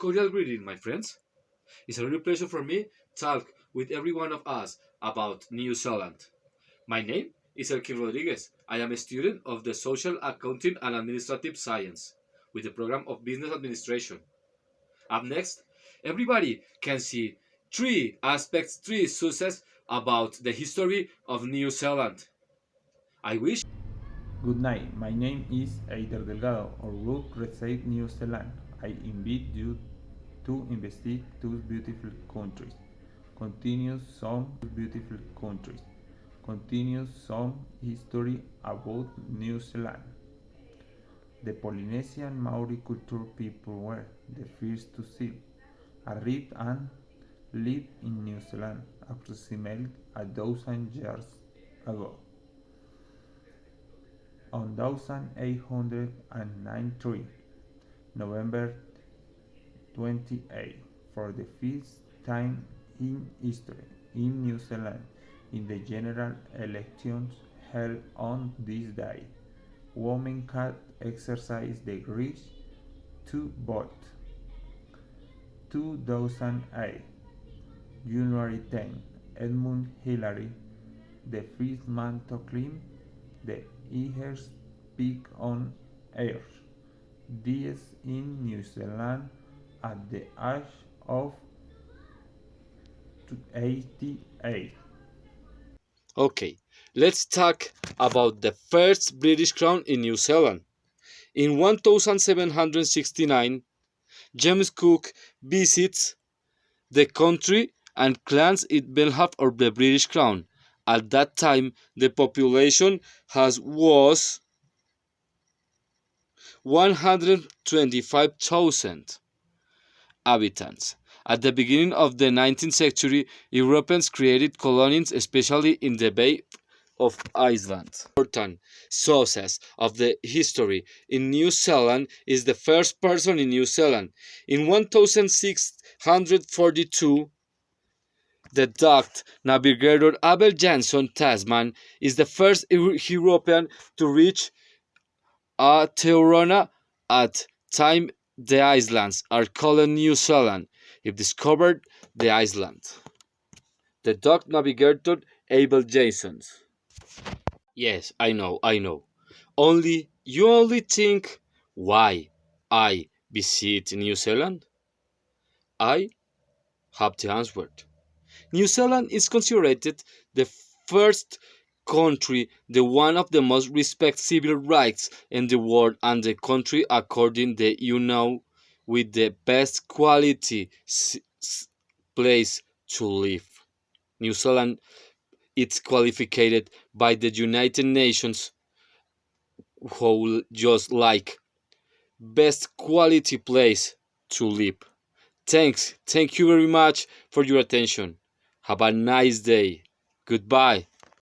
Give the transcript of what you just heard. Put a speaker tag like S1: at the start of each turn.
S1: cordial greeting, my friends. It's a real pleasure for me to talk with every one of us about New Zealand. My name is Elkin Rodriguez. I am a student of the Social Accounting and Administrative Science with the program of Business Administration. Up next, everybody can see three success about the history of New Zealand. I wish.
S2: Good night. My name is Eider Delgado, or Root Reside New Zealand. I invite you to investigate two beautiful countries. Continue some beautiful countries. Continue some history about New Zealand. The Polynesian Maori culture people were the first to see, arrived and lived in New Zealand approximately 1,000 years ago. On 1893, November 28, for the first time in history in New Zealand, in the general elections held on this day, women could exercise the right to vote. 2008, January 10, Edmund Hillary, the first man to climb the highest peak on Earth, died in New Zealand at the age of 88.
S1: Okay, let's talk about the first British crown in New Zealand. In 1769, James Cook visits the country and claims it behalf of the British crown. At that time, the population was 125,000 inhabitants. At the beginning of the 19th century, Europeans created colonies, especially in the Bay of Iceland. Important sources of the history in New Zealand is the first person in New Zealand. In 1642, the Dutch navigator Abel Jansson Tasman is the first European to reach Tauranga. At time the islands are called New Zealand. He discovered the island. The Dutch navigator Abel Jansson. Yes, I know. You only think why I visit New Zealand? I have the answer. New Zealand is considered the first country, the one of the most respect civil rights in the world, and the country according the with the best quality place to live. New Zealand is qualified by the United Nations who just like best quality place to live. Thank you very much for your attention. Have a nice day. Goodbye.